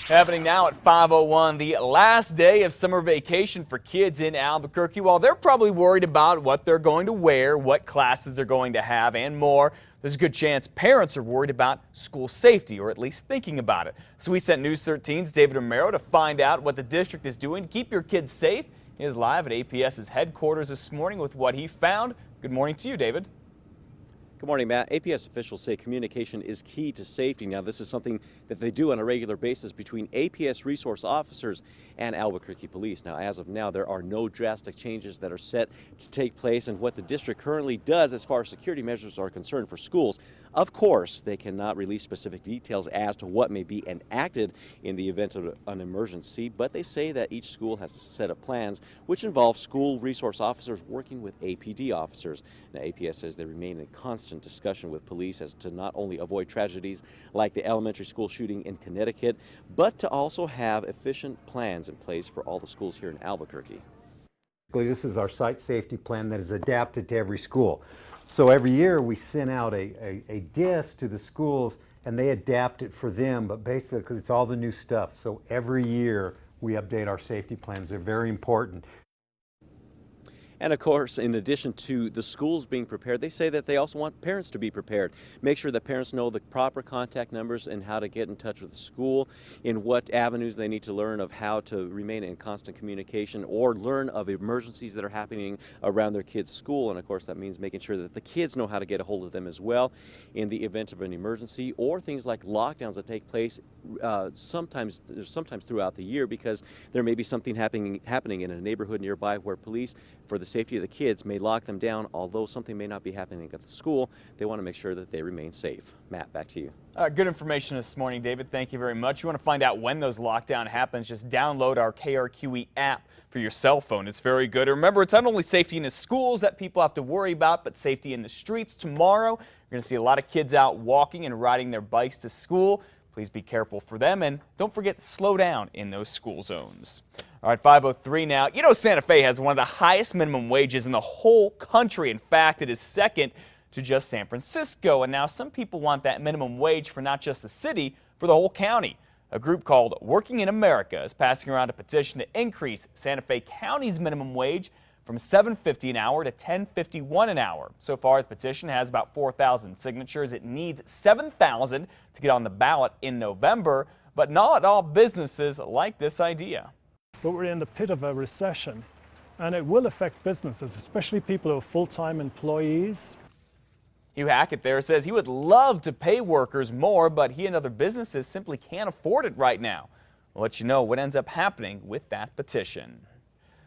Happening now at 5:01, the last day of summer vacation for kids in Albuquerque. While they're probably worried about what they're going to wear, what classes they're going to have, and more, there's a good chance parents are worried about school safety, or at least thinking about it. So we sent News 13's David Romero to find out what the district is doing to keep your kids safe. He is live at APS's headquarters this morning with what he found. Good morning to you, David. Good morning, Matt. APS officials say communication is key to safety. Now, this is something that they do on a regular basis between APS resource officers and Albuquerque police. Now, as of now, there are no drastic changes that are set to take place in what the district currently does as far as security measures are concerned for schools. Of course, they cannot release specific details as to what may be enacted in the event of an emergency, but they say that each school has a set of plans which involve school resource officers working with APD officers. Now, APS says they remain in constant discussion with police as to not only avoid tragedies like the elementary school shooting in Connecticut, but to also have efficient plans in place for all the schools here in Albuquerque. This is our site safety plan that is adapted to every school. So every year we send out a disc to the schools and they adapt it for them, but basically because it's all the new stuff. So every year we update our safety plans. They're very important. And of course, in addition to the schools being prepared, they say that they also want parents to be prepared. Make sure that parents know the proper contact numbers and how to get in touch with the school, in what avenues they need to learn of how to remain in constant communication or learn of emergencies that are happening around their kids' school. And of course, that means making sure that the kids know how to get a hold of them as well in the event of an emergency or things like lockdowns that take place sometimes throughout the year, because there may be something happening in a neighborhood nearby where police, for the safety of the kids, may lock them down. Although something may not be happening at the school, they want to make sure that they remain safe. Matt, back to you. Good information this morning, David. Thank you very much. You want to find out when those lockdown happens, just download our KRQE app for your cell phone. It's very good. Remember, it's not only safety in the schools that people have to worry about, but safety in the streets. Tomorrow, you're going to see a lot of kids out walking and riding their bikes to school. Please be careful for them, and don't forget to slow down in those school zones. All right, 5:03 now. You know, Santa Fe has one of the highest minimum wages in the whole country. In fact, it is second to just San Francisco. And now some people want that minimum wage for not just the city, for the whole county. A group called Working in America is passing around a petition to increase Santa Fe County's minimum wage from $7.50 an hour to $10.51 an hour. So far, the petition has about 4,000 signatures. It needs 7,000 to get on the ballot in November, but not all businesses like this idea. But we're in the pit of a recession, and it will affect businesses, especially people who are full-time employees. Hugh Hackett there says he would love to pay workers more, but he and other businesses simply can't afford it right now. We'll let you know what ends up happening with that petition.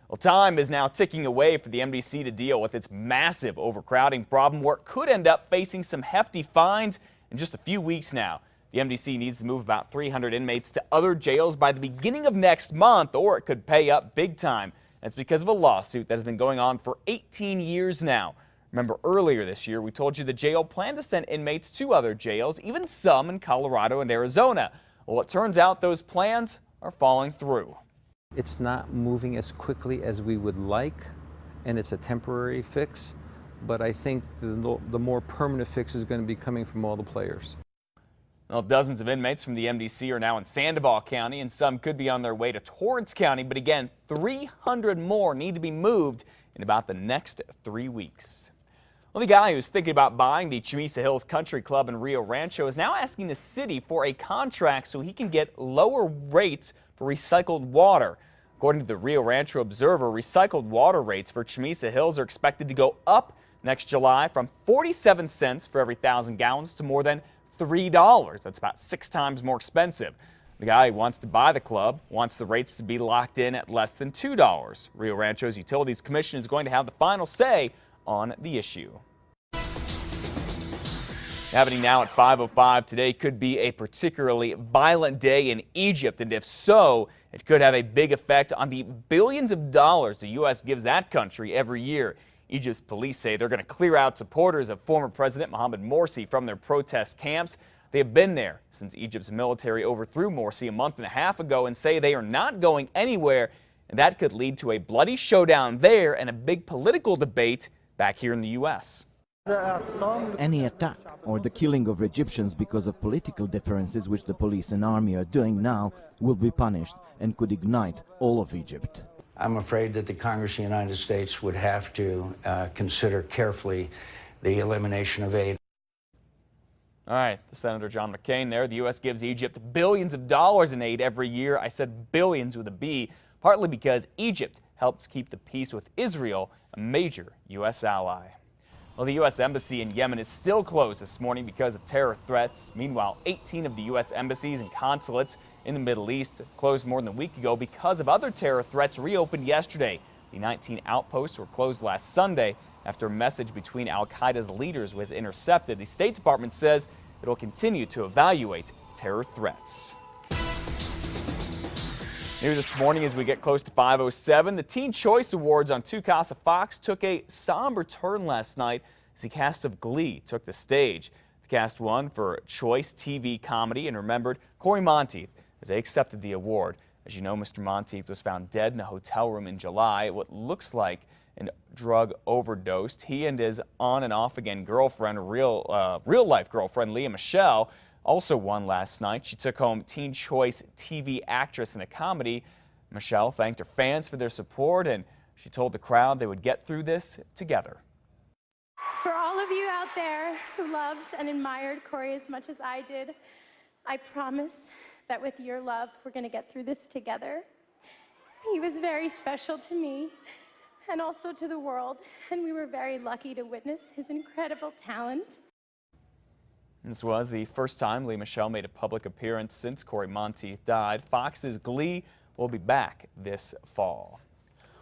Well, time is now ticking away for the MDC to deal with its massive overcrowding problem, where it could end up facing some hefty fines in just a few weeks now. The MDC needs to move about 300 inmates to other jails by the beginning of next month, or it could pay up big time. That's because of a lawsuit that has been going on for 18 years now. Remember, earlier this year, we told you the jail planned to send inmates to other jails, even some in Colorado and Arizona. Well, it turns out those plans are falling through. It's not moving as quickly as we would like, and it's a temporary fix, but I think the more permanent fix is going to be coming from all the players. Well, dozens of inmates from the MDC are now in Sandoval County, and some could be on their way to Torrance County. But again, 300 more need to be moved in about the next 3 weeks. Well, the guy who's thinking about buying the Chamisa Hills Country Club in Rio Rancho is now asking the city for a contract so he can get lower rates for recycled water. According to the Rio Rancho Observer, recycled water rates for Chamisa Hills are expected to go up next July from 47 cents for every 1,000 gallons to more than $3. That's about 6 times more expensive. The guy who wants to buy the club wants the rates to be locked in at less than $2. Rio Rancho's Utilities Commission is going to have the final say on the issue. Happening now at 5:05, today could be a particularly violent day in Egypt, and if so, it could have a big effect on the billions of dollars the U.S. gives that country every year. Egypt's police say they're going to clear out supporters of former President Mohamed Morsi from their protest camps. They have been there since Egypt's military overthrew Morsi a month and a half ago, and say they are not going anywhere, and that could lead to a bloody showdown there and a big political debate back here in the U.S. Any attack or the killing of Egyptians because of political differences, which the police and army are doing now, will be punished and could ignite all of Egypt. I'm afraid that the Congress of the United States would have to consider carefully the elimination of aid. All right, the Senator John McCain there. The U.S. gives Egypt billions of dollars in aid every year. I said billions with a B, partly because Egypt helps keep the peace with Israel, a major U.S. ally. Well, the U.S. Embassy in Yemen is still closed this morning because of terror threats. Meanwhile, 18 of the U.S. embassies and consulates in the Middle East closed more than a week ago because of other terror threats reopened yesterday. The 19 outposts were closed last Sunday after a message between al-Qaeda's leaders was intercepted. The State Department says it will continue to evaluate terror threats. New this morning as we get close to 5:07, the Teen Choice Awards on Tukasa Fox took a somber turn last night as the cast of Glee took the stage. The cast won for Choice TV Comedy and remembered Corey Monteith as they accepted the award. As you know, Mr. Monteith was found dead in a hotel room in July, what looks like a drug overdose. He and his on and off again girlfriend, real life girlfriend, Leah Michelle, also won last night. She took home Teen Choice TV Actress in a Comedy. Michelle thanked her fans for their support, and she told the crowd they would get through this together. For all of you out there who loved and admired Corey as much as I did, I promise that with your love, we're going to get through this together. He was very special to me and also to the world, and we were very lucky to witness his incredible talent. This was the first time Leah Michelle made a public appearance since Corey Monteith died. Fox's Glee will be back this fall.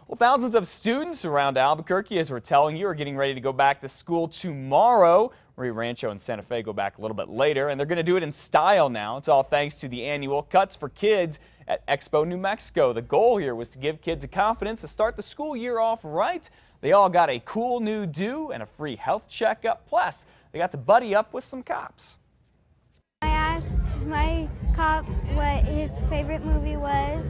Well, thousands of students around Albuquerque, as we're telling you, are getting ready to go back to school tomorrow. Rio Rancho and Santa Fe go back a little bit later, and they're going to do it in style now. It's all thanks to the annual Cuts for Kids at Expo New Mexico. The goal here was to give kids the confidence to start the school year off right. They all got a cool new do and a free health checkup. Plus, they got to buddy up with some cops. I asked my cop what his favorite movie was.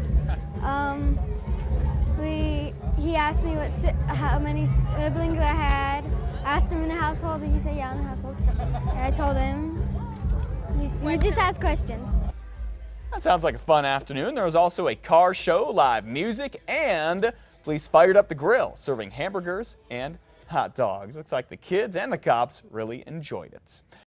He asked me how many siblings I had. I asked him in the household, and he said, yeah, in the household. And I told him, you just ask questions. That sounds like a fun afternoon. There was also a car show, live music, and police fired up the grill, serving hamburgers and hot dogs. Looks like the kids and the cops really enjoyed it.